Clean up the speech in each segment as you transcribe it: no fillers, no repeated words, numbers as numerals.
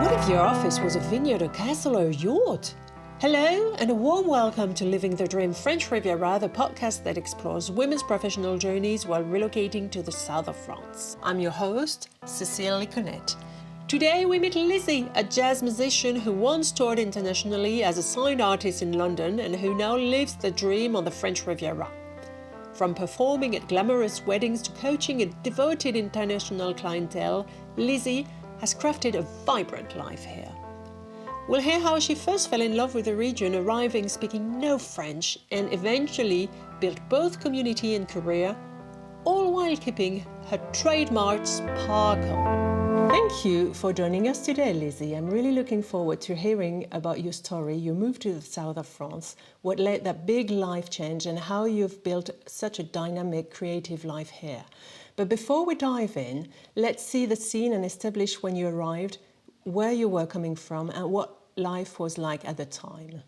What if your office was a vineyard, a castle, or a yacht? Hello, and a warm welcome to Living the Dream French Riviera, the podcast that explores women's professional journeys while relocating to the south of France. I'm your host, Cécile Liconette. Today we meet Lizzy, a jazz musician who once toured internationally as a signed artist in London and who now lives the dream on the French Riviera. From performing at glamorous weddings to coaching a devoted international clientele, Lizzy has crafted a vibrant life here. We'll hear how she first fell in love with the region, arriving speaking no French, and eventually built both community and career, all while keeping her trademark sparkle. Thank you for joining us today, Lizzy. I'm really looking forward to hearing about your story. You moved to the south of France, what led that big life change, and how you've built such a dynamic, creative life here. But before we dive in, let's see the scene and establish when you arrived, where you were coming from, and what life was like at the time.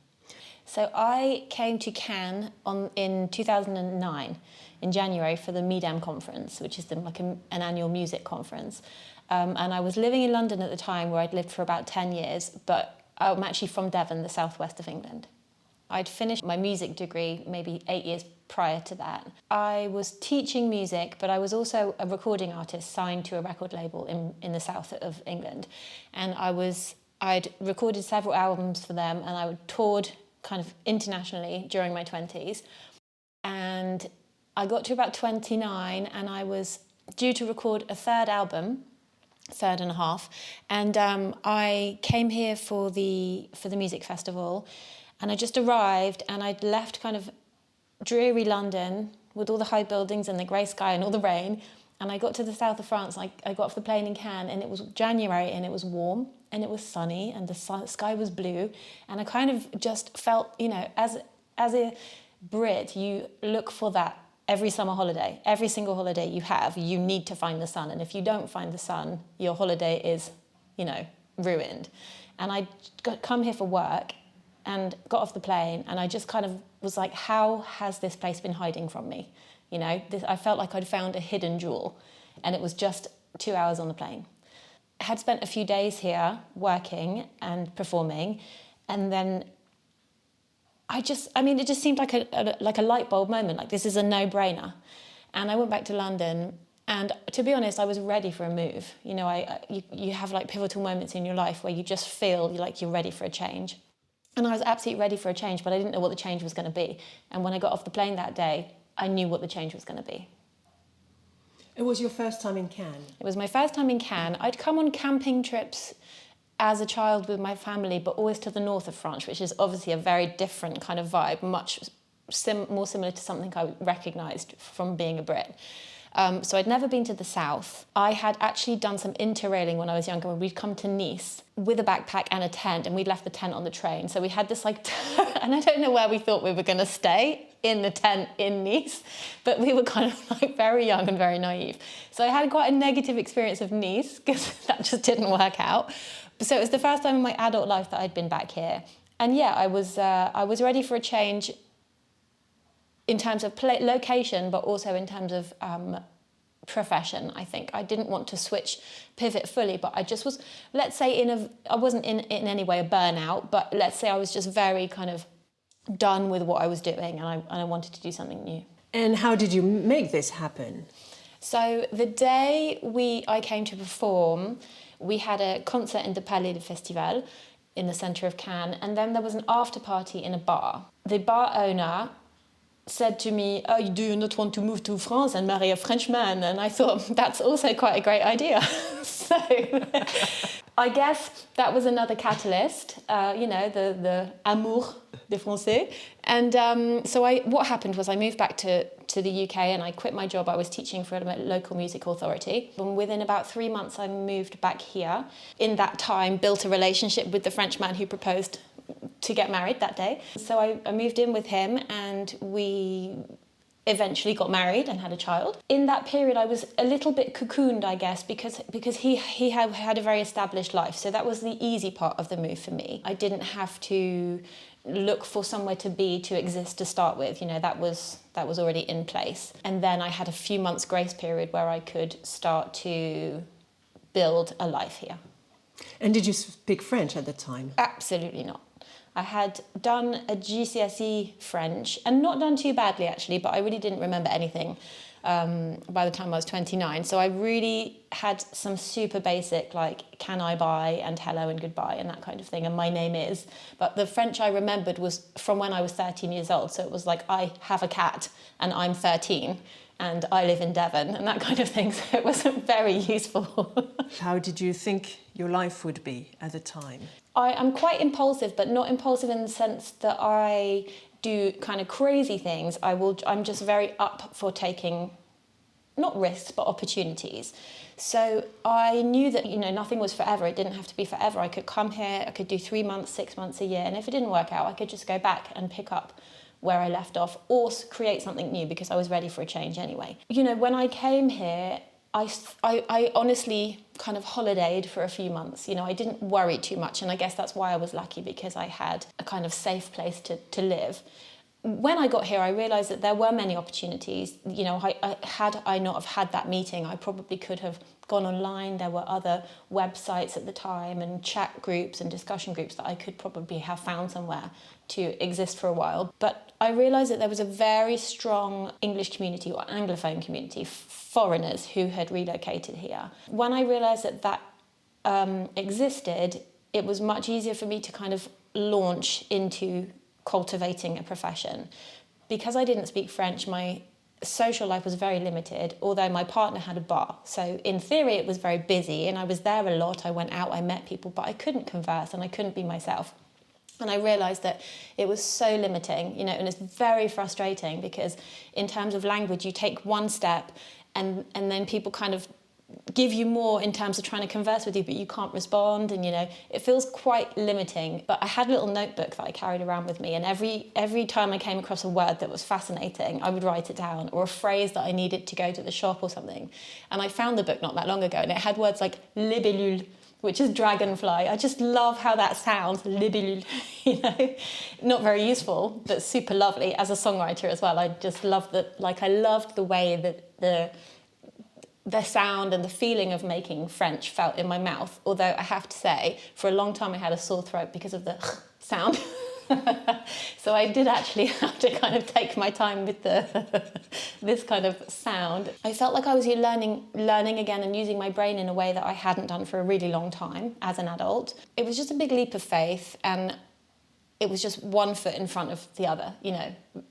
So I came to Cannes in 2009, in January, for the MIDEM conference, which is an annual music conference. And I was living in London at the time, where I'd lived for about 10 years, but I'm actually from Devon, the southwest of England. I'd finished my music degree maybe 8 years prior to that. I was teaching music, but I was also a recording artist signed to a record label in the south of England. And I'd recorded several albums for them, and I toured kind of internationally during my 20s. And I got to about 29, and I was due to record a third and a half, and I came here for the music festival, and I just arrived, and I'd left kind of dreary London with all the high buildings and the grey sky and all the rain, and I got to the south of France. I got off the plane in Cannes, and it was January, and it was warm, and it was sunny, and the sky was blue, and I kind of just felt, as a Brit, you look for that every summer holiday. Every single holiday you have, you need to find the sun, and if you don't find the sun, your holiday is, ruined. And I'd come here for work and got off the plane, and I just kind of was like, how has this place been hiding from me? I felt like I'd found a hidden jewel, and it was just 2 hours on the plane. I had spent a few days here working and performing, and then it just seemed like a light bulb moment, like this is a no-brainer. And I went back to London, and to be honest, I was ready for a move. You have like pivotal moments in your life where you just feel like you're ready for a change. And I was absolutely ready for a change, but I didn't know what the change was going to be. And when I got off the plane that day, I knew what the change was going to be. It was your first time in Cannes? It was my first time in Cannes. I'd come on camping trips as a child with my family, but always to the north of France, which is obviously a very different kind of vibe, much more similar to something I recognised from being a Brit. So I'd never been to the south. I had actually done some interrailing when I was younger. We'd come to Nice with a backpack and a tent, and we'd left the tent on the train. So we had this and I don't know where we thought we were going to stay, in the tent in Nice, but we were kind of like very young and very naive. So I had quite a negative experience of Nice, because that just didn't work out. So it was the first time in my adult life that I'd been back here. And yeah, I was ready for a change in terms of location, but also in terms of profession, I think. I didn't want to pivot fully, but I just was, let's say, I wasn't in any way a burnout, but let's say I was just very kind of done with what I was doing, and I wanted to do something new. And how did you make this happen? So the day I came to perform, we had a concert in the Palais de Festival in the centre of Cannes, and then there was an after party in a bar. The bar owner said to me, do you not want to move to France and marry a Frenchman? And I thought, that's also quite a great idea. So I guess that was another catalyst, the amour des Français. And what happened was I moved back to the UK, and I quit my job. I was teaching for a local music authority. And within about 3 months, I moved back here. In that time, built a relationship with the Frenchman who proposed to get married that day. So I moved in with him, and we eventually got married and had a child. In that period, I was a little bit cocooned, I guess, because he had a very established life. So that was the easy part of the move for me. I didn't have to look for somewhere to exist to start with. That was already in place. And then I had a few months grace period where I could start to build a life here. And did you speak French at the time? Absolutely not. I had done a GCSE French, and not done too badly actually, but I really didn't remember anything by the time I was 29. So I really had some super basic, like, can I buy, and hello and goodbye, and that kind of thing, and my name is. But the French I remembered was from when I was 13 years old. So it was like, I have a cat and I'm 13 and I live in Devon, and that kind of thing. So it wasn't very useful. How did you think your life would be at the time? I'm quite impulsive, but not impulsive in the sense that I do kind of crazy things. I'm just very up for taking, not risks, but opportunities. So I knew that, nothing was forever. It didn't have to be forever. I could come here, I could do 3 months, 6 months, a year. And if it didn't work out, I could just go back and pick up where I left off, or create something new, because I was ready for a change anyway. When I came here, I honestly kind of holidayed for a few months. I didn't worry too much, and I guess that's why I was lucky, because I had a kind of safe place to live. When I got here, I realised that there were many opportunities. Had I not have had that meeting, I probably could have gone online. There were other websites at the time, and chat groups and discussion groups that I could probably have found somewhere to exist for a while. But I realised that there was a very strong English community, or Anglophone community, foreigners who had relocated here. When I realised that existed, it was much easier for me to kind of launch into cultivating a profession. Because I didn't speak French, my social life was very limited, although my partner had a bar. So in theory, it was very busy, and I was there a lot. I went out, I met people, but I couldn't converse and I couldn't be myself. And I realised that it was so limiting, and it's very frustrating, because in terms of language, you take one step and then people kind of give you more in terms of trying to converse with you, but you can't respond, and it feels quite limiting. But I had a little notebook that I carried around with me, and every time I came across a word that was fascinating, I would write it down, or a phrase that I needed to go to the shop or something. And I found the book not that long ago, and it had words like libellule, which is dragonfly. I just love how that sounds, libellule, not very useful, but super lovely as a songwriter as well. I just loved I loved the way that the sound and the feeling of making French felt in my mouth. Although I have to say, for a long time I had a sore throat because of the sound. So I did actually have to kind of take my time with this kind of sound. I felt like I was learning again and using my brain in a way that I hadn't done for a really long time as an adult. It was just a big leap of faith, and it was just one foot in front of the other,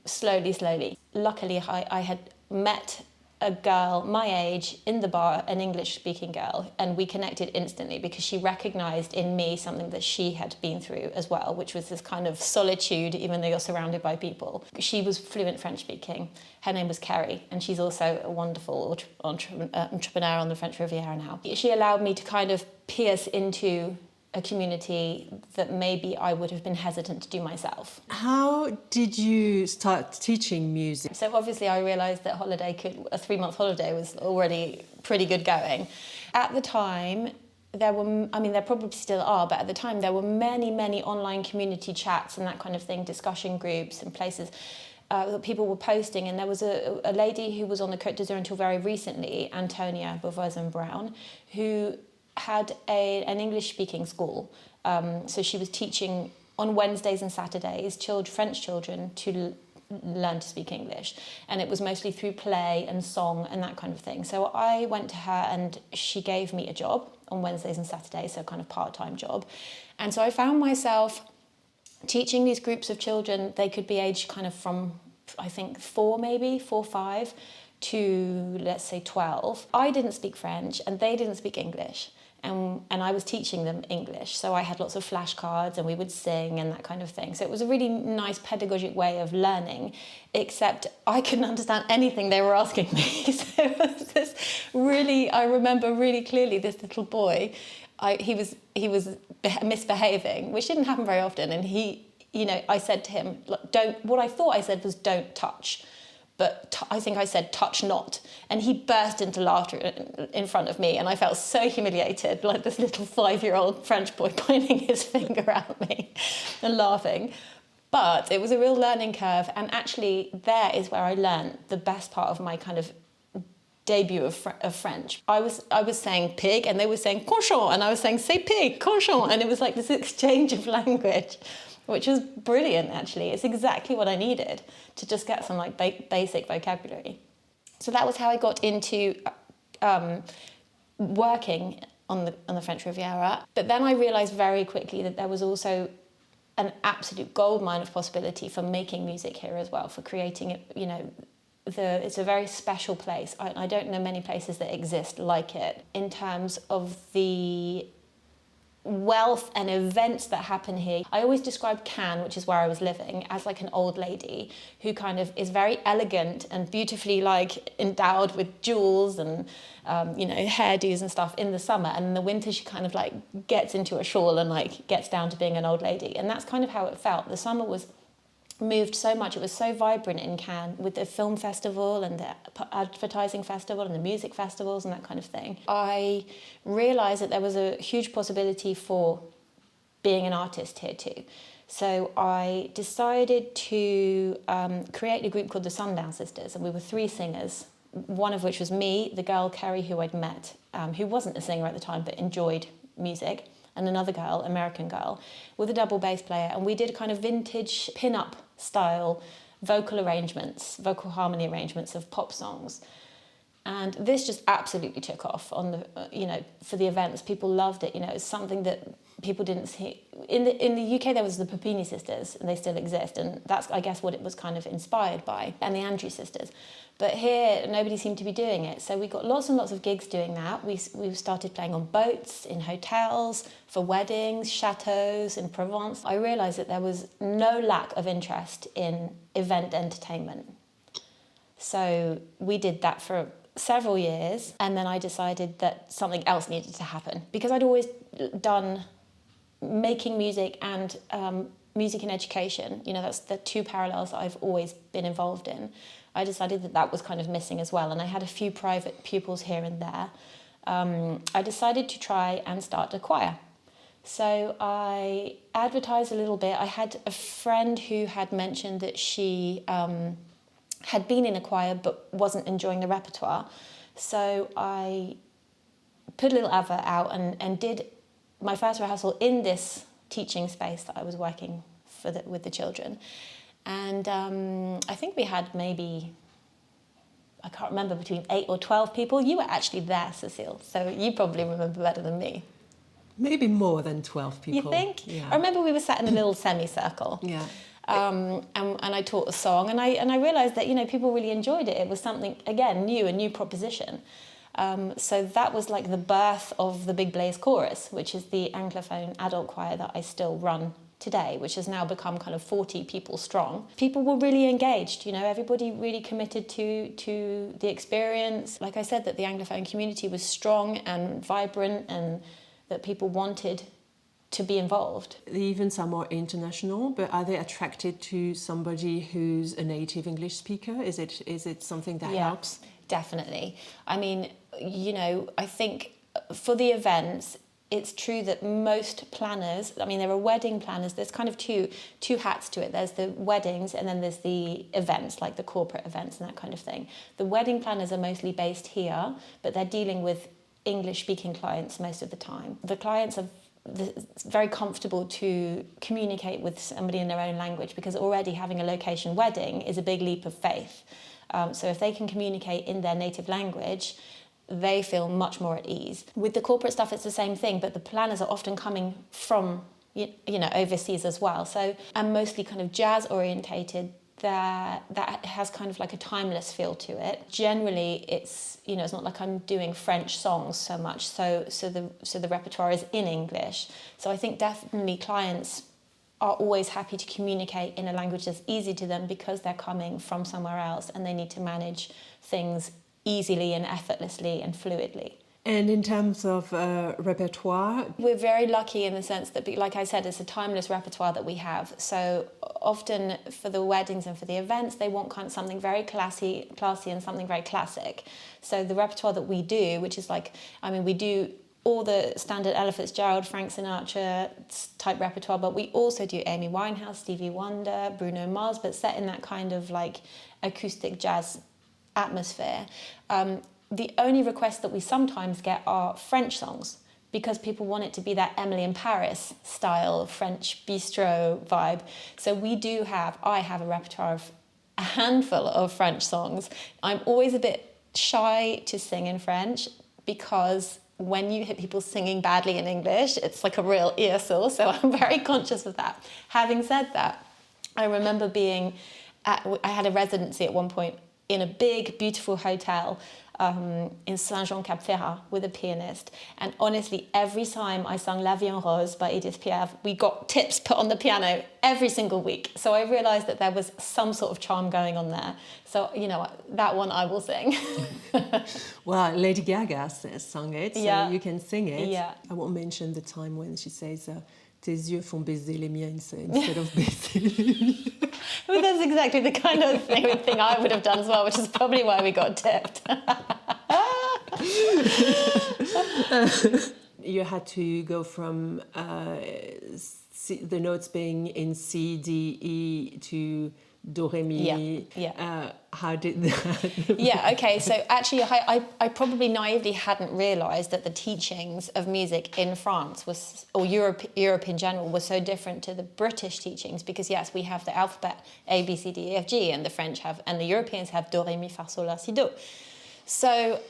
slowly. Luckily, I had met a girl my age in the bar, an English-speaking girl, and we connected instantly because she recognised in me something that she had been through as well, which was this kind of solitude, even though you're surrounded by people. She was fluent French-speaking. Her name was Kerry, and she's also a wonderful entrepreneur on the French Riviera now. She allowed me to kind of pierce into a community that maybe I would have been hesitant to do myself. How did you start teaching music? So obviously I realised that a 3-month holiday was already pretty good going. At the time, there probably still are, but at the time there were many online community chats and that kind of thing, discussion groups and places that people were posting. And there was a lady who was on the Côte d'Azur until very recently, Antonia Beauvoisin-Brown, who had an English-speaking school. So she was teaching on Wednesdays and Saturdays French children to learn to speak English. And it was mostly through play and song and that kind of thing. So I went to her and she gave me a job on Wednesdays and Saturdays, so kind of part-time job. And so I found myself teaching these groups of children. They could be aged kind of from, I think, 4, 5, to, let's say, 12. I didn't speak French and they didn't speak English. And I was teaching them English. So I had lots of flashcards and we would sing and that kind of thing. So it was a really nice pedagogic way of learning, except I couldn't understand anything they were asking me. So it was this I remember really clearly this little boy, he was misbehaving, which didn't happen very often. And I said to him, what I thought I said was don't touch. But I think I said, touch not. And he burst into laughter in front of me. And I felt so humiliated, like this little 5-year-old French boy pointing his finger at me and laughing. But it was a real learning curve. And actually, there is where I learned the best part of my kind of debut of French. I was saying pig and they were saying cochon, and I was saying c'est pig, cochon, and it was like this exchange of language, which was brilliant actually. It's exactly what I needed to just get some like basic vocabulary. So that was how I got into working on the French Riviera. But then I realised very quickly that there was also an absolute goldmine of possibility for making music here as well, for creating it, you know. It's a very special place. I don't know many places that exist like it in terms of the wealth and events that happen here. I always describe Cannes, which is where I was living, as like an old lady who kind of is very elegant and beautifully like endowed with jewels and hairdos and stuff in the summer, and in the winter she kind of like gets into a shawl and like gets down to being an old lady. And that's kind of how it felt. The summer was moved so much. It was so vibrant in Cannes with the film festival and the advertising festival and the music festivals and that kind of thing. I realised that there was a huge possibility for being an artist here too. So I decided to create a group called the Sundown Sisters, and we were 3 singers, one of which was me, the girl Kerry who I'd met, who wasn't a singer at the time but enjoyed music, and another girl, American girl, with a double bass player. And we did kind of vintage pin-up style vocal harmony arrangements of pop songs. And this just absolutely took off on the, for the events. People loved it. It's something that people didn't see. In the UK, there was the Papini sisters, and they still exist. And that's, I guess, what it was kind of inspired by, and the Andrew sisters. But here, nobody seemed to be doing it. So we got lots and lots of gigs doing that. We started playing on boats, in hotels, for weddings, châteaux in Provence. I realised that there was no lack of interest in event entertainment. So we did that for several years, and then I decided that something else needed to happen. Because I'd always done making music and music and education, that's the 2 parallels that I've always been involved in. I decided that was kind of missing as well, and I had a few private pupils here and there. I decided to try and start a choir. So I advertised a little bit. I had a friend who had mentioned that she had been in a choir but wasn't enjoying the repertoire. So I put a little advert out and did my first rehearsal in this teaching space that I was working with the children. And I think we had maybe, I can't remember, between 8 or 12 people. You were actually there, Cecile, so you probably remember better than me. Maybe more than 12 people. You think? Yeah. I remember we were sat in a little semicircle. Yeah. And I taught a song, and I realised that people really enjoyed it. It was something, again, new, a new proposition. So that was like the birth of the Big Blaze Chorus, which is the Anglophone adult choir that I still run today, which has now become kind of 40 people strong. People were really engaged, everybody really committed to the experience. Like I said, that the Anglophone community was strong and vibrant, and that people wanted to be involved. The events are more international, but are they attracted to somebody who's a native English speaker? Is it something that helps? Definitely. I mean, I think for the events, it's true that most planners, there are wedding planners, there's kind of two hats to it. There's the weddings and then there's the events, like the corporate events and that kind of thing. The wedding planners are mostly based here, but they're dealing with English-speaking clients most of the time. The clients are very comfortable to communicate with somebody in their own language, because already having a location wedding is a big leap of faith. So if they can communicate in their native language, they feel much more at ease. With the corporate stuff, it's the same thing, but the planners are often coming from, overseas as well. So I'm mostly kind of jazz orientated. That has kind of like a timeless feel to it. Generally, it's it's not like I'm doing French songs so much. So the repertoire is in English. So I think definitely clients are always happy to communicate in a language that's easy to them, because they're coming from somewhere else and they need to manage things easily and effortlessly and fluidly. And in terms of repertoire? We're very lucky in the sense that, like I said, it's a timeless repertoire that we have. So often for the weddings and for the events, they want kind of something very classy and something very classic. So the repertoire that we do, which is we do all the standard Ella Fitzgerald, Frank Sinatra type repertoire, but we also do Amy Winehouse, Stevie Wonder, Bruno Mars, but set in that kind of like acoustic jazz atmosphere. the only requests that we sometimes get are French songs, because people want it to be that Emily in Paris style, French bistro vibe. So I have a repertoire of a handful of French songs. I'm always a bit shy to sing in French, because when you hit people singing badly in English, it's like a real ear sore. So I'm very conscious of that. Having said that, I remember I had a residency at one point in a big, beautiful hotel in Saint-Jean-Cap-Ferrat with a pianist. And honestly, every time I sung La Vie en Rose by Edith Piaf, we got tips put on the piano every single week. So I realised that there was some sort of charm going on there. So, that one I will sing. Well, Lady Gaga sung it, so you can sing it. Yeah. I won't mention the time when she says, tes yeux font baiser les miens instead of baiser les miens. But that's exactly the kind of thing I would have done as well, which is probably why we got tipped. You had to go from the notes being in C, D, E to do, re, mi. Yeah. How did that? Yeah, okay. So actually, I probably naively hadn't realised that the teachings of music in France or Europe in general was so different to the British teachings, because yes, we have the alphabet A, B, C, D, E, F, G, and the Europeans have do, re, mi, fa, sol, la, si, do. So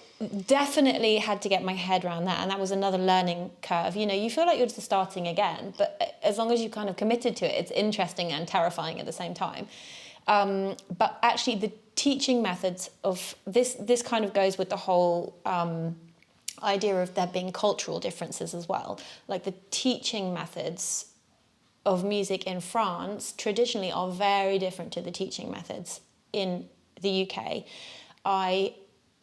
definitely had to get my head around that, and that was another learning curve. You feel like you're just starting again, but as long as you kind of committed to it, it's interesting and terrifying at the same time. But actually the teaching methods of this kind of goes with the whole idea of there being cultural differences as well. Like the teaching methods of music in France traditionally are very different to the teaching methods in the UK. I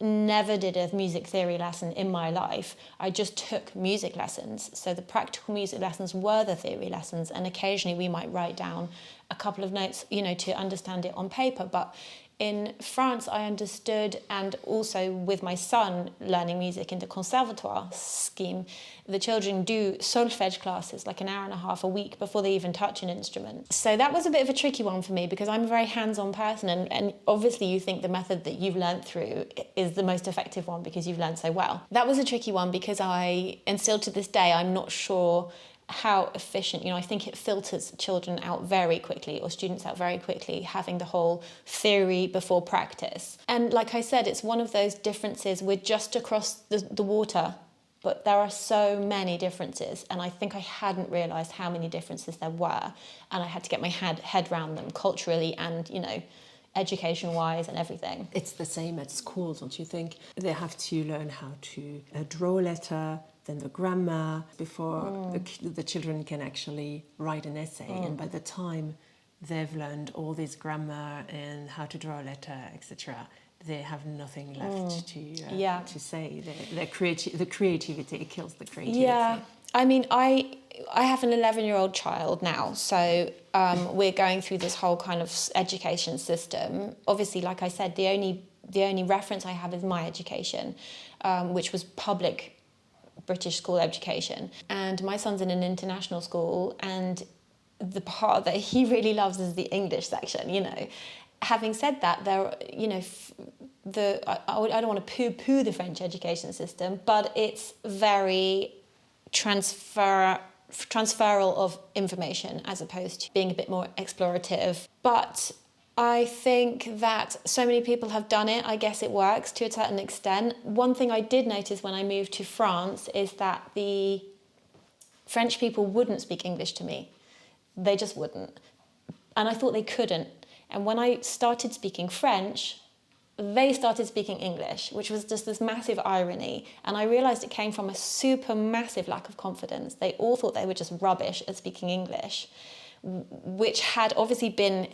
never did a music theory lesson in my life. I just took music lessons. So the practical music lessons were the theory lessons, and occasionally we might write down a couple of notes, to understand it on paper. But in France, I understood, and also with my son learning music in the conservatoire scheme, the children do solfège classes, like an hour and a half a week before they even touch an instrument. So that was a bit of a tricky one for me, because I'm a very hands-on person, and obviously you think the method that you've learned through is the most effective one because you've learned so well. That was a tricky one because and still to this day, I'm not sure how efficient, I think it filters children out very quickly, or students out very quickly, having the whole theory before practice. And like I said, it's one of those differences. We're just across the water, but there are so many differences, and I think I hadn't realised how many differences there were, and I had to get my head around them culturally and, education-wise and everything. It's the same at school, don't you think? They have to learn how to draw a letter, then the grammar, before the children can actually write an essay. And by the time they've learned all this grammar and how to draw a letter, etc., they have nothing left to say. The creativity kills the creativity. Yeah, I mean, I have an 11-year-old child now, so we're going through this whole kind of education system. Obviously, like I said, the only reference I have is my education, which was public British school education. And my son's in an international school, and the part that he really loves is the English section, Having said that, there, I don't want to poo-poo the French education system, but it's very transferal of information as opposed to being a bit more explorative. But I think that so many people have done it. I guess it works to a certain extent. One thing I did notice when I moved to France is that the French people wouldn't speak English to me. They just wouldn't. And I thought they couldn't. And when I started speaking French, they started speaking English, which was just this massive irony. And I realised it came from a super massive lack of confidence. They all thought they were just rubbish at speaking English, which had obviously been,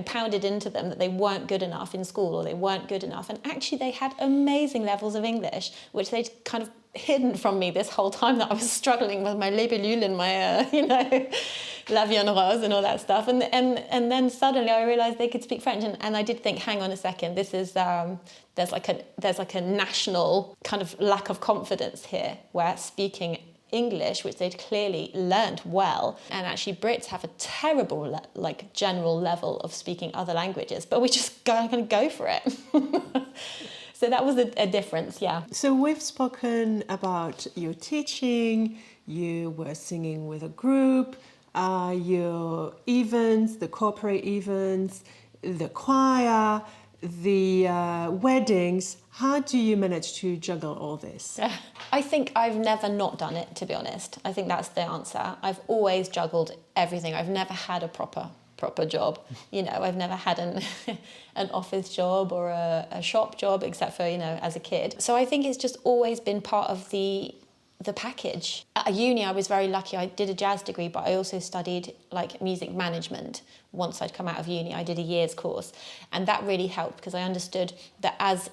pounded into them that they weren't good enough in school, or they weren't good enough. And actually they had amazing levels of English, which they'd kind of hidden from me this whole time, that I was struggling with my libellule and my, La Vie en Rose and all that stuff. And then suddenly I realised they could speak French. And I did think, hang on a second, this is, there's like a national kind of lack of confidence here, where speaking English, which they'd clearly learned well, and actually Brits have a terrible general level of speaking other languages, but we just go for it. So that was a difference, yeah. So we've spoken about your teaching, you were singing with a group, your events, the corporate events, the choir, the weddings. How do you manage to juggle all this? I think I've never not done it, to be honest. I think that's the answer. I've always juggled everything. I've never had a proper job. You know, I've never had an office job or a shop job, except for, you know, as a kid. So I think it's just always been part of the package. At uni, I was very lucky. I did a jazz degree, but I also studied like music management. Once I'd come out of uni, I did a year's course, and that really helped because I understood that as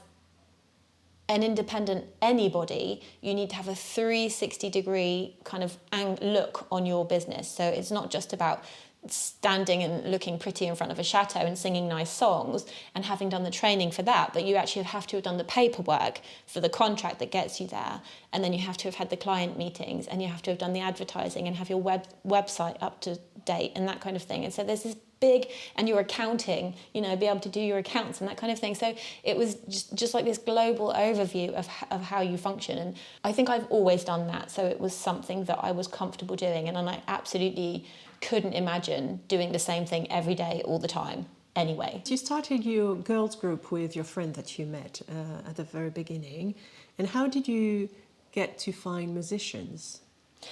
an independent anybody, you need to have a 360-degree kind of look on your business. So it's not just about standing and looking pretty in front of a chateau and singing nice songs and having done the training for that, but you actually have to have done the paperwork for the contract that gets you there, and then you have to have had the client meetings, and you have to have done the advertising and have your website up to date and that kind of thing. And so there's this big, and your accounting, you know, be able to do your accounts and that kind of thing. So it was just like this global overview of how you function, and I think I've always done that. So it was something that I was comfortable doing, and I absolutely couldn't imagine doing the same thing every day all the time anyway. You started your girls group with your friend that you met at the very beginning, and how did you get to find musicians?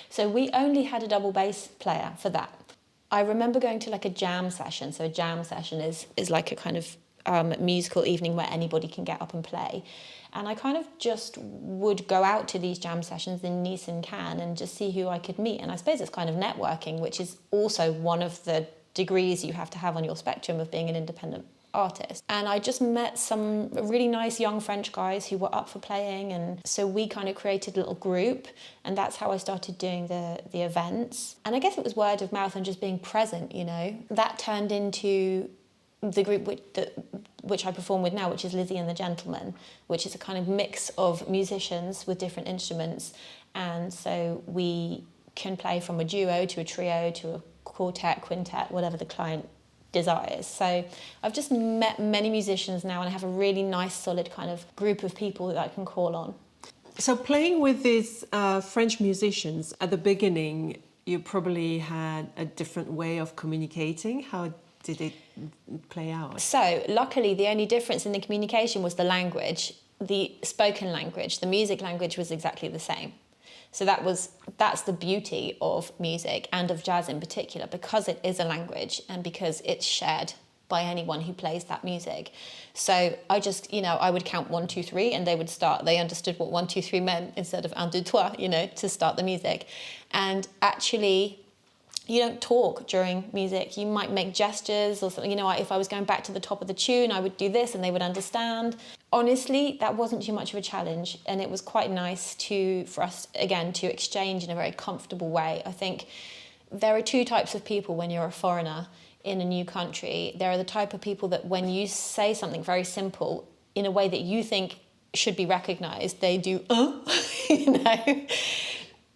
So we only had a double bass player for that. I remember going to like a jam session. So a jam session is like a kind of musical evening where anybody can get up and play. And I kind of just would go out to these jam sessions in Nice and Cannes and just see who I could meet. And I suppose it's kind of networking, which is also one of the degrees you have to have on your spectrum of being an independent artist. And I just met some really nice young French guys who were up for playing, and so we kind of created a little group, and that's how I started doing the events. And I guess it was word of mouth and just being present, you know. That turned into the group which I perform with now, which is Lizzy and the Gentlemen, which is a kind of mix of musicians with different instruments. And so we can play from a duo to a trio to a quartet, quintet, whatever the client desires. So I've just met many musicians now, and I have a really nice solid kind of group of people that I can call on. So playing with these French musicians, at the beginning, you probably had a different way of communicating. How did it play out? So luckily, the only difference in the communication was the language. The spoken language, the music language was exactly the same. So that's the beauty of music and of jazz in particular, because it is a language and because it's shared by anyone who plays that music. So I just, you know, I would count 1, 2, 3, and they would start. They understood what 1, 2, 3 meant instead of 1, 2, 3, you know, to start the music. And actually, you don't talk during music. You might make gestures or something. You know, if I was going back to the top of the tune, I would do this and they would understand. Honestly, that wasn't too much of a challenge, and it was quite nice for us, again, to exchange in a very comfortable way. I think there are two types of people when you're a foreigner in a new country. There are the type of people that when you say something very simple in a way that you think should be recognised, they do, you know.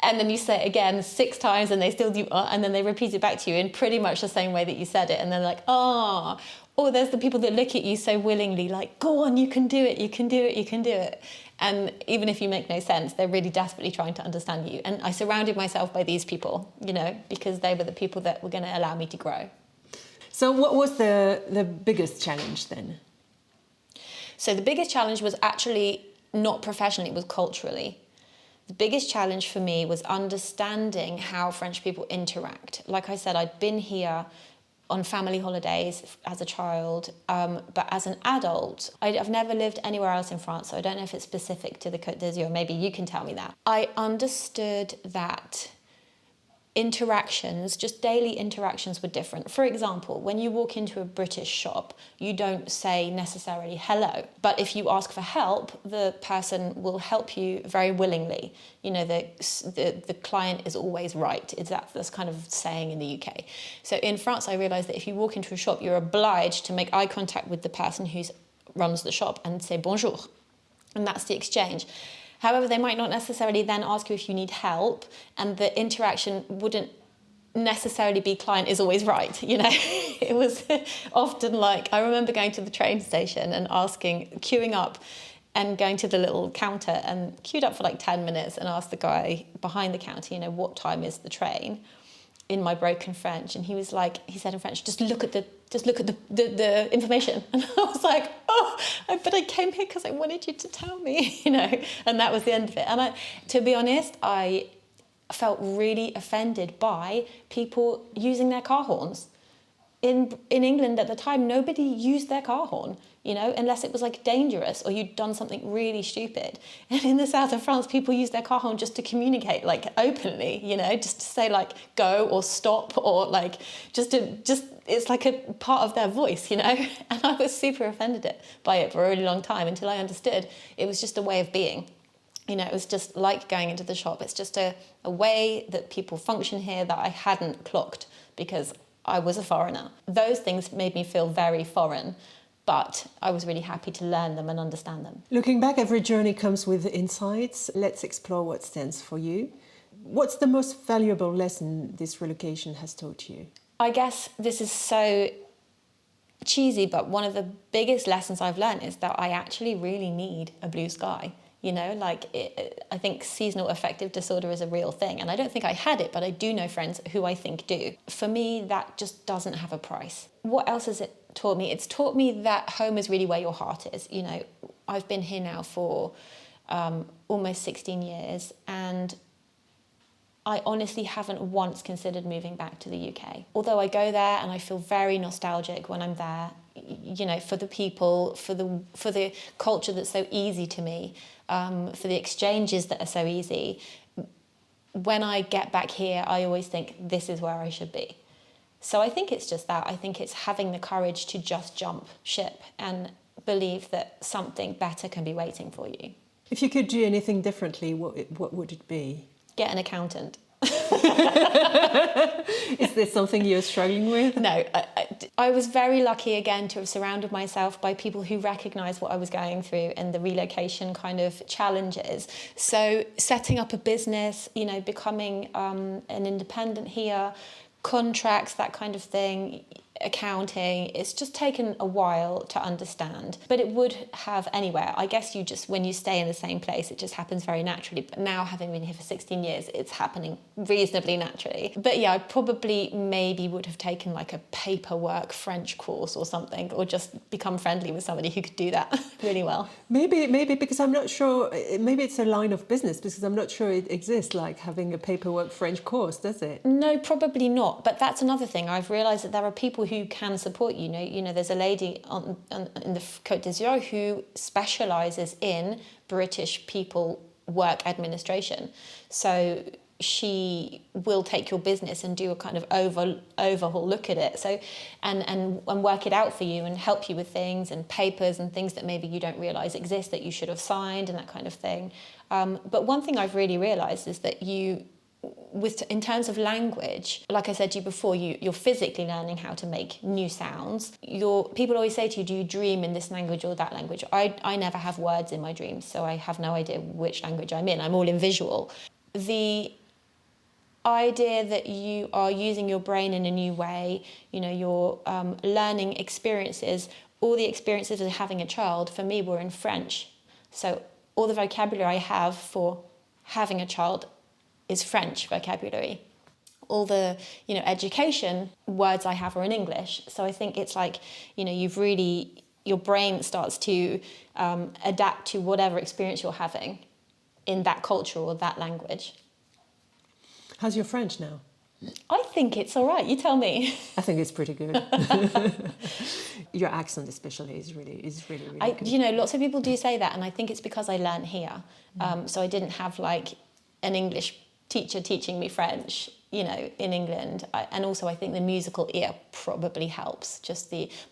And then you say it again 6 times and they still do, and then they repeat it back to you in pretty much the same way that you said it. And they're like, oh. Or there's the people that look at you so willingly, like, go on, you can do it, you can do it, you can do it. And even if you make no sense, they're really desperately trying to understand you. And I surrounded myself by these people, you know, because they were the people that were going to allow me to grow. So what was the biggest challenge then? So the biggest challenge was actually not professionally, it was culturally. The biggest challenge for me was understanding how French people interact. Like I said, I'd been here on family holidays as a child, but as an adult, I've never lived anywhere else in France, so I don't know if it's specific to the Côte d'Azur. Maybe you can tell me that. I understood that interactions, just daily interactions, were different. For example, when you walk into a British shop, you don't say necessarily hello, but if you ask for help, the person will help you very willingly. You know, the client is always right. That's kind of saying in the UK. So in France, I realised that if you walk into a shop, you're obliged to make eye contact with the person who runs the shop and say bonjour, and that's the exchange. However, they might not necessarily then ask you if you need help, and the interaction wouldn't necessarily be client is always right, you know. It was often like, I remember going to the train station and queuing up, and going to the little counter and queued up for like 10 minutes and asked the guy behind the counter, you know, what time is the train, in my broken French. And he was like, he said in French, just look at the information. And I was like, but I came here because I wanted you to tell me, you know, and that was the end of it. And to be honest, I felt really offended by people using their car horns. In England at the time, nobody used their car horn, you know, unless it was like dangerous or you'd done something really stupid. And in the south of France, people use their car horn just to communicate, like openly, you know, just to say like go or stop, or like just it's like a part of their voice, you know. And I was super offended by it for a really long time, until I understood it was just a way of being. You know, it was just like going into the shop. It's just a way that people function here that I hadn't clocked because I was a foreigner. Those things made me feel very foreign, but I was really happy to learn them and understand them. Looking back, every journey comes with insights. Let's explore what stands for you. What's the most valuable lesson this relocation has taught you? I guess this is so cheesy, but one of the biggest lessons I've learned is that I actually really need a blue sky. You know, like I think seasonal affective disorder is a real thing. And I don't think I had it, but I do know friends who I think do. For me, that just doesn't have a price. What else has it taught me? It's taught me that home is really where your heart is. You know, I've been here now for almost 16 years, and I honestly haven't once considered moving back to the UK. Although I go there and I feel very nostalgic when I'm there, you know, for the people, for the culture that's so easy to me, for the exchanges that are so easy. When I get back here, I always think this is where I should be. So I think it's just that. I think it's having the courage to just jump ship and believe that something better can be waiting for you. If you could do anything differently, what would it be? Get an accountant. Is this something you're struggling with? No, I was very lucky again to have surrounded myself by people who recognised what I was going through and the relocation kind of challenges. So setting up a business, you know, becoming an independent here, contracts, that kind of thing, accounting, it's just taken a while to understand, but it would have anywhere. I guess you just, when you stay in the same place, it just happens very naturally. But now, having been here for 16 years, it's happening reasonably naturally. But yeah, I probably maybe would have taken like a paperwork French course or something, or just become friendly with somebody who could do that really well. Maybe because I'm not sure, maybe it's a line of business, because I'm not sure it exists, like having a paperwork French course, does it? No, probably not. But that's another thing. I've realised that there are people who can support you. You know, there's a lady in the Côte d'Azur who specialises in British people work administration. So she will take your business and do a kind of overhaul look at it. So and work it out for you and help you with things and papers and things that maybe you don't realise exist that you should have signed and that kind of thing. But one thing I've really realised is that in terms of language, like I said to you before, you're physically learning how to make new sounds. People always say to you, do you dream in this language or that language? I never have words in my dreams, so I have no idea which language I'm in. I'm all in visual. The idea that you are using your brain in a new way, you know, you're learning experiences, all the experiences of having a child, for me, were in French. So all the vocabulary I have for having a child is French vocabulary. All the, you know, education words I have are in English. So I think it's like, you know, your brain starts to adapt to whatever experience you're having in that culture or that language. How's your French now? I think it's all right. You tell me. I think it's pretty good. Your accent especially is really good. You know, lots of people do say that, and I think it's because I learned here. So I didn't have like an English teacher teaching me French, you know, in England. And also I think the musical ear probably helps.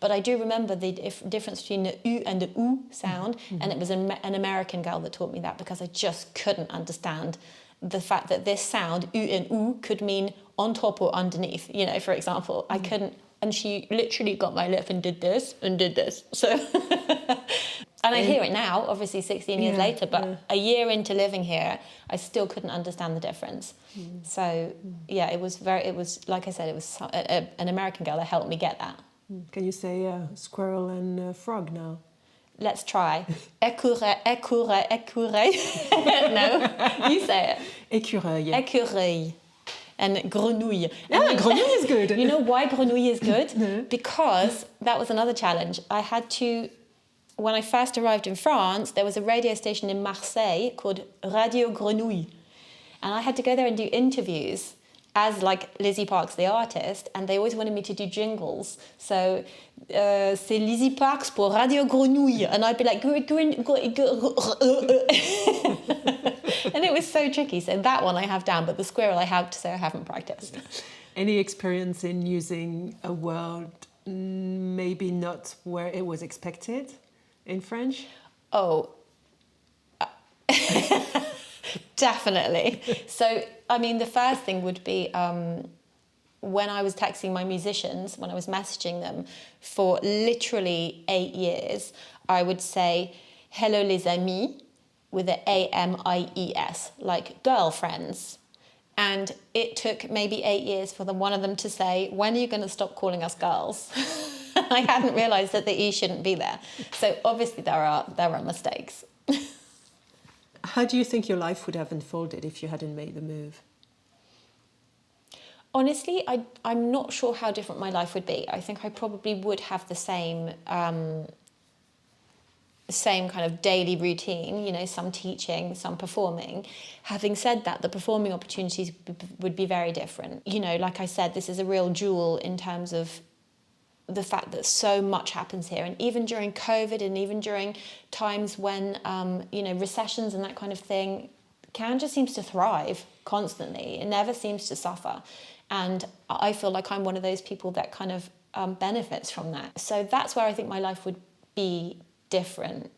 But I do remember the difference between the U and the OO sound, and it was an American girl that taught me that, because I just couldn't understand the fact that this sound, U and OO, could mean on top or underneath, you know, for example. I couldn't, and she literally got my lip and did this. So, and I hear it now, obviously 16 years later, but a year into living here, I still couldn't understand the difference. So, yeah, it was like I said, it was an American girl that helped me get that. Can you say squirrel and frog now? Let's try. Écureuil, écureuil, écureuil. No, you say it. Écureuil. Écureuil. And grenouille. Yeah, grenouille is good. You know why grenouille is good? No. Because that was another challenge. I had to, when I first arrived in France, there was a radio station in Marseille called Radio Grenouille. And I had to go there and do interviews as like Lizzy Parks, the artist, and they always wanted me to do jingles. So, c'est Lizzy Parks pour Radio Grenouille. And I'd be like, and it was so tricky. So that one I have down, but the squirrel I have to say I haven't practiced. Any experience in using a word maybe not where it was expected in French? Oh, definitely. So, I mean, the first thing would be when I was texting my musicians, when I was messaging them for literally 8 years, I would say, hello les amis, with the A-M-I-E-S, like girlfriends. And it took maybe 8 years for one of them to say, when are you going to stop calling us girls? I hadn't realised that the E shouldn't be there. So obviously there are mistakes. How do you think your life would have unfolded if you hadn't made the move? Honestly, I'm not sure how different my life would be. I think I probably would have the same kind of daily routine, you know, some teaching, some performing. Having said that, the performing opportunities would be very different. You know, like I said, this is a real jewel in terms of the fact that so much happens here. And even during COVID and even during times when, you know, recessions and that kind of thing, Cannes just seems to thrive constantly. It never seems to suffer. And I feel like I'm one of those people that kind of benefits from that. So that's where I think my life would be different.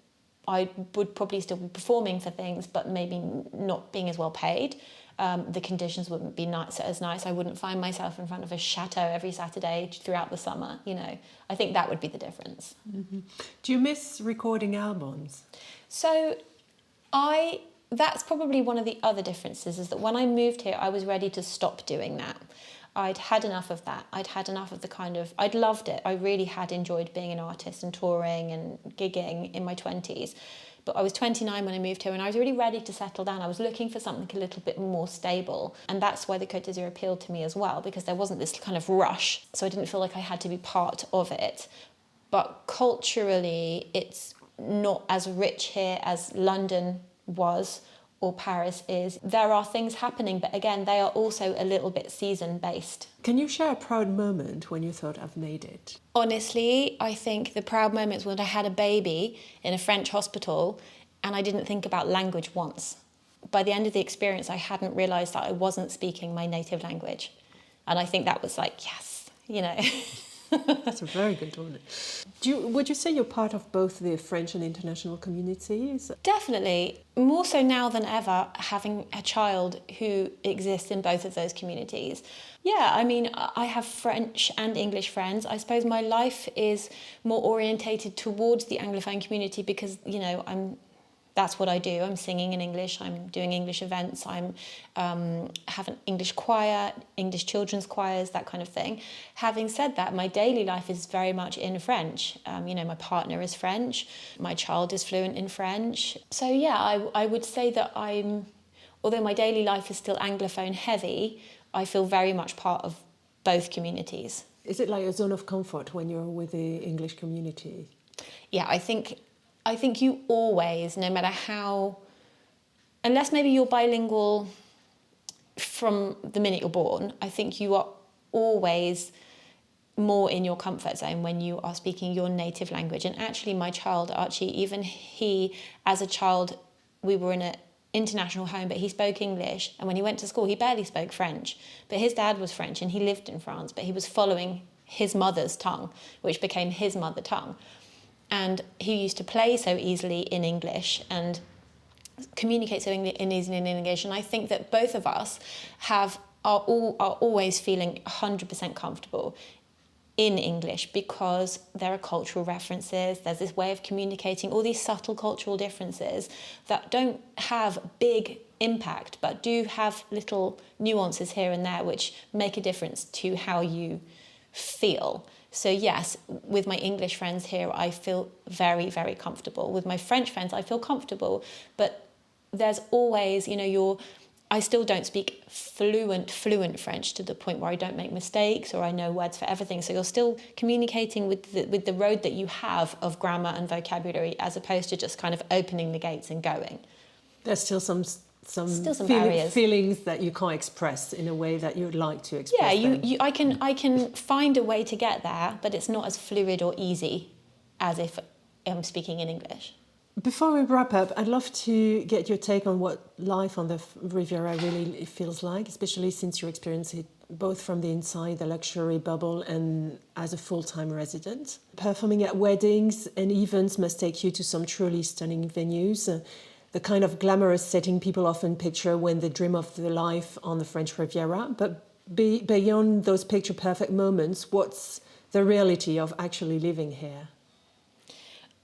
I would probably still be performing for things, but maybe not being as well paid. The conditions wouldn't be as nice. I wouldn't find myself in front of a chateau every Saturday throughout the summer. You know, I think that would be the difference. Mm-hmm. Do you miss recording albums? So that's probably one of the other differences, is that when I moved here, I was ready to stop doing that. I'd had enough of that. I'd had enough of I'd loved it. I really had enjoyed being an artist and touring and gigging in my 20s. But I was 29 when I moved here and I was really ready to settle down. I was looking for something a little bit more stable. And that's why the Côte d'Azur appealed to me as well, because there wasn't this kind of rush. So I didn't feel like I had to be part of it. But culturally, it's not as rich here as London was or Paris is. There are things happening, but again, they are also a little bit season-based. Can you share a proud moment when you thought, I've made it? Honestly, I think the proud moments when I had a baby in a French hospital and I didn't think about language once. By the end of the experience, I hadn't realised that I wasn't speaking my native language. And I think that was like, yes, you know. That's a very good one. Would you say you're part of both the French and international communities? Definitely. More so now than ever, having a child who exists in both of those communities. Yeah, I mean, I have French and English friends. I suppose my life is more orientated towards the Anglophone community because, you know, that's what I do. I'm singing in English, I'm doing English events, I'm have an English choir, English children's choirs, that kind of thing. Having said that, my daily life is very much in French. You know, my partner is French, my child is fluent in French. So yeah, I would say that although my daily life is still Anglophone heavy, I feel very much part of both communities. Is it like a zone of comfort when you're with the English community? Yeah, I think you always, no matter how, unless maybe you're bilingual from the minute you're born, I think you are always more in your comfort zone when you are speaking your native language. And actually my child, Archie, even he, as a child, we were in an international home, but he spoke English. And when he went to school, he barely spoke French. But his dad was French and he lived in France, but he was following his mother's tongue, which became his mother tongue. And he used to play so easily in English and communicate so easily in English. And I think that both of us are always feeling 100% comfortable in English because there are cultural references, there's this way of communicating, all these subtle cultural differences that don't have big impact, but do have little nuances here and there which make a difference to how you feel. So yes, with my English friends here, I feel very, very comfortable. With my French friends, I feel comfortable, but there's always, I still don't speak fluent French to the point where I don't make mistakes or I know words for everything. So you're still communicating with the road that you have of grammar and vocabulary, as opposed to just kind of opening the gates and going. There's still some barriers. feelings that you can't express in a way that you'd like to express. Yeah, I can find a way to get there, but it's not as fluid or easy as if I'm speaking in English. Before we wrap up, I'd love to get your take on what life on the Riviera really feels like, especially since you experience it both from the inside, the luxury bubble, and as a full-time resident. Performing at weddings and events must take you to some truly stunning venues, the kind of glamorous setting people often picture when they dream of the life on the French Riviera. But beyond those picture-perfect moments, what's the reality of actually living here?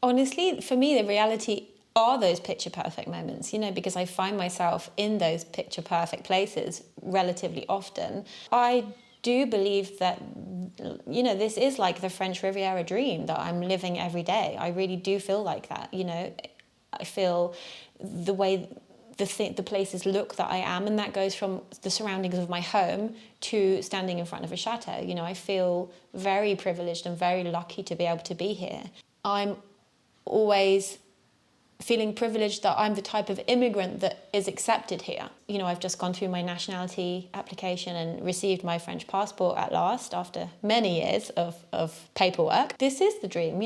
Honestly, for me, the reality are those picture-perfect moments, because I find myself in those picture-perfect places relatively often. I do believe that, this is like the French Riviera dream that I'm living every day. I really do feel like that, I feel the way the places look that I am, and that goes from the surroundings of my home to standing in front of a chateau. I feel very privileged and very lucky to be able to be here. I'm always feeling privileged that I'm the type of immigrant that is accepted here. I've just gone through my nationality application and received my French passport at last after many years of paperwork. This is the dream,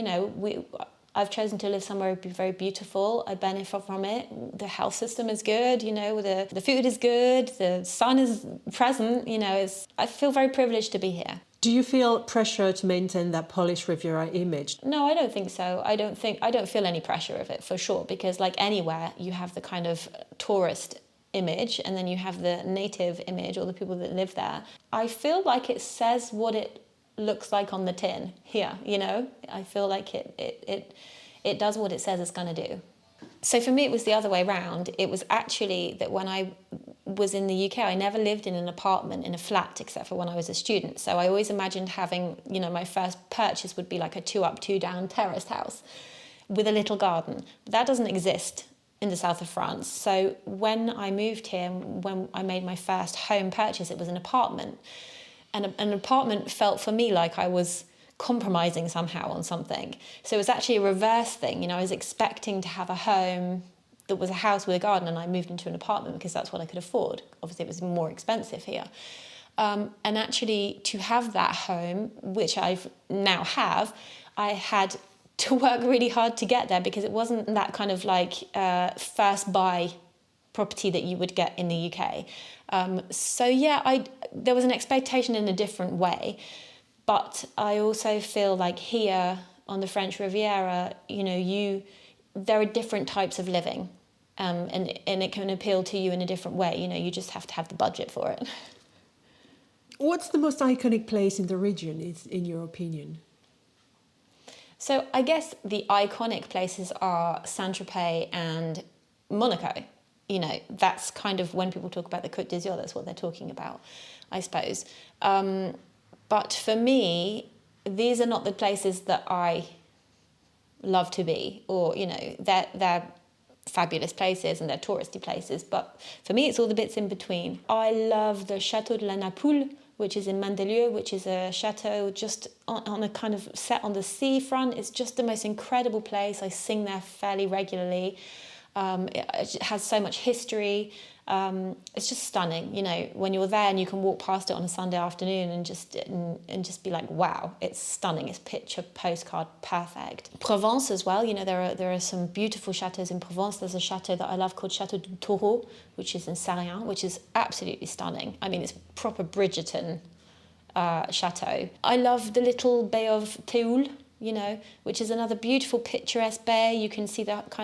I've chosen to live somewhere very beautiful. I benefit from it. The health system is good, the food is good, the sun is present, I feel very privileged to be here. Do you feel pressure to maintain that polished Riviera image? No, I don't think so. I don't feel any pressure of it, for sure, because like anywhere, you have the kind of tourist image and then you have the native image or the people that live there. I feel like it says what it looks like on the tin here, I feel like it does what it says it's going to do. So for me, it was the other way around. It was actually that when I was in the UK, I never lived in an apartment, in a flat, except for when I was a student. So I always imagined having, my first purchase would be like a 2-up, 2-down terraced house with a little garden. That doesn't exist in the south of France. So when I moved here, when I made my first home purchase, it was an apartment. And an apartment felt for me like I was compromising somehow on something. So it was actually a reverse thing. I was expecting to have a home that was a house with a garden, and I moved into an apartment because that's what I could afford. Obviously, it was more expensive here. And actually, to have that home, which I now have, I had to work really hard to get there because it wasn't that kind of like first buy property that you would get in the UK. There was an expectation in a different way. But I also feel like here on the French Riviera, there are different types of living, and it can appeal to you in a different way. You just have to have the budget for it. What's the most iconic place in the region, in your opinion? So I guess the iconic places are Saint-Tropez and Monaco. That's kind of when people talk about the Côte d'Azur, that's what they're talking about, I suppose. But for me, these are not the places that I love to be, or, they're fabulous places and they're touristy places. But for me, it's all the bits in between. I love the Château de la Napoule, which is in Mandelieu, which is a chateau just on a kind of set on the seafront. It's just the most incredible place. I sing there fairly regularly. It has so much history. It's just stunning, when you're there and you can walk past it on a Sunday afternoon and just be like, wow, it's stunning. It's picture postcard perfect. Provence as well, there are some beautiful chateaux in Provence. There's a chateau that I love called Château du Taureau, which is in Sarriens, which is absolutely stunning. I mean, it's proper Bridgerton chateau. I love the little bay of Théoul, which is another beautiful picturesque bay. You can see that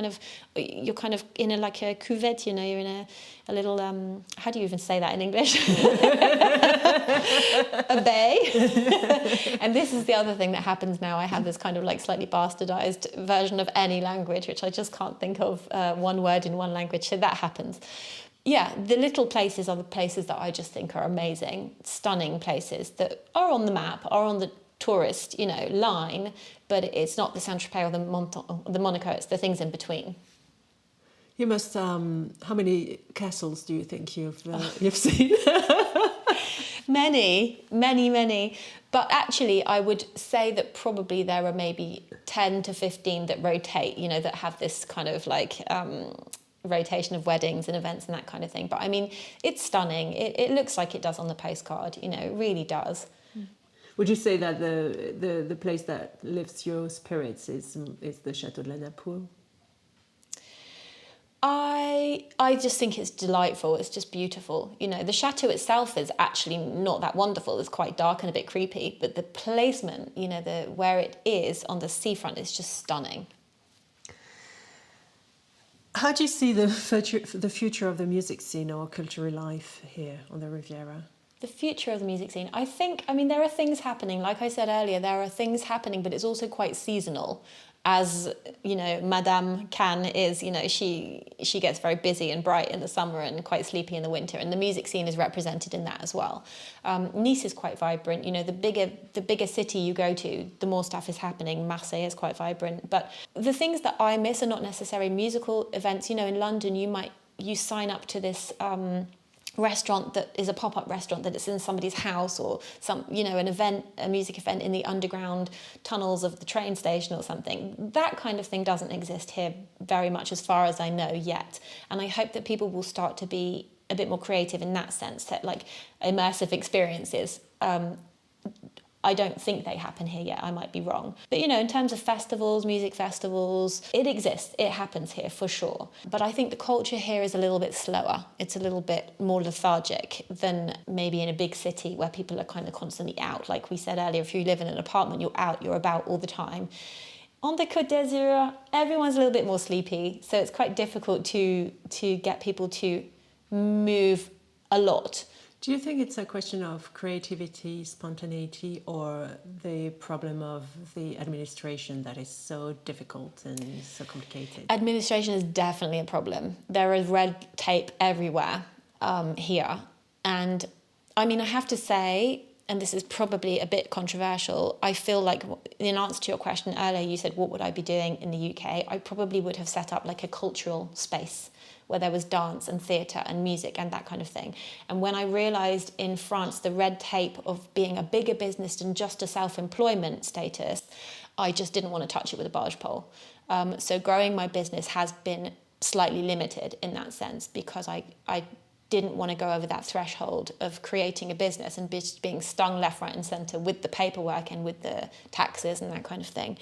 you're kind of in like a cuvette, you're in a little, how do you even say that in English? A bay. And this is the other thing that happens now. I have this kind of like slightly bastardized version of any language, which I just can't think of one word in one language. So that happens. Yeah, the little places are the places that I just think are amazing, stunning places that are on the map, are on the tourist, line, but it's not the Saint-Tropez or the Monaco, it's the things in between. You must, how many castles do you think you've seen? Many. But actually, I would say that probably there are maybe 10 to 15 that rotate, that have this kind of like rotation of weddings and events and that kind of thing. But I mean, it's stunning. It looks like it does on the postcard, it really does. Would you say that the place that lifts your spirits is the Château de la Napoule? I just think it's delightful. It's just beautiful. The chateau itself is actually not that wonderful. It's quite dark and a bit creepy, but the placement, where it is on the seafront is just stunning. How do you see the future of the music scene or cultural life here on the Riviera? The future of the music scene, there are things happening. Like I said earlier, there are things happening, but it's also quite seasonal. As, Madame Cannes is, she gets very busy and bright in the summer and quite sleepy in the winter. And the music scene is represented in that as well. Nice is quite vibrant. The bigger city you go to, the more stuff is happening. Marseille is quite vibrant. But the things that I miss are not necessarily musical events. In London, you sign up to this restaurant that is a pop-up restaurant that is in somebody's house, or a music event in the underground tunnels of the train station or something. That kind of thing doesn't exist here very much, as far as I know, yet. And I hope that people will start to be a bit more creative in that sense, that like immersive experiences. I don't think they happen here yet. I might be wrong. But, in terms of festivals, music festivals, it exists. It happens here for sure. But I think the culture here is a little bit slower. It's a little bit more lethargic than maybe in a big city where people are kind of constantly out. Like we said earlier, if you live in an apartment, you're out, you're about all the time. On the Côte d'Azur, everyone's a little bit more sleepy. So it's quite difficult to get people to move a lot. Do you think it's a question of creativity, spontaneity, or the problem of the administration that is so difficult and so complicated? Administration is definitely a problem. There is red tape everywhere here. And I have to say, and this is probably a bit controversial, I feel like in answer to your question earlier, you said, what would I be doing in the UK? I probably would have set up like a cultural space where there was dance and theatre and music and that kind of thing. And when I realised in France the red tape of being a bigger business than just a self-employment status, I just didn't want to touch it with a barge pole. So growing my business has been slightly limited in that sense, because I didn't want to go over that threshold of creating a business and being stung left, right and centre with the paperwork and with the taxes and that kind of thing.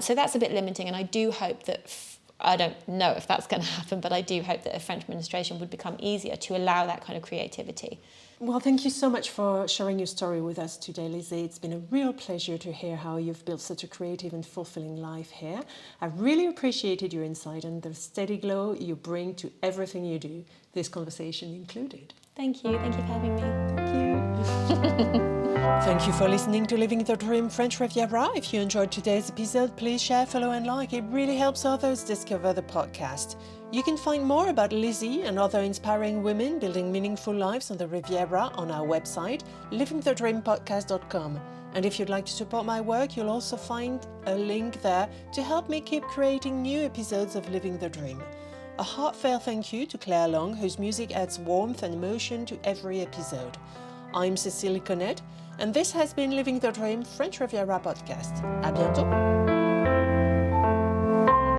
So that's a bit limiting, and I do hope that I don't know if that's going to happen, but I do hope that a French administration would become easier to allow that kind of creativity. Well, thank you so much for sharing your story with us today, Lizzy. It's been a real pleasure to hear how you've built such a creative and fulfilling life here. I really appreciated your insight and the steady glow you bring to everything you do, this conversation included. Thank you. Thank you for having me. Thank you. Thank you for listening to Living the Dream French Riviera. If you enjoyed today's episode, please share, follow and like. It really helps others discover the podcast. You can find more about Lizzy and other inspiring women building meaningful lives on the Riviera on our website, livingthedreampodcast.com. And if you'd like to support my work, you'll also find a link there to help me keep creating new episodes of Living the Dream. A heartfelt thank you to Claire Long, whose music adds warmth and emotion to every episode. I'm Cécile Connet, and this has been Living the Dream French Riviera podcast. À bientôt!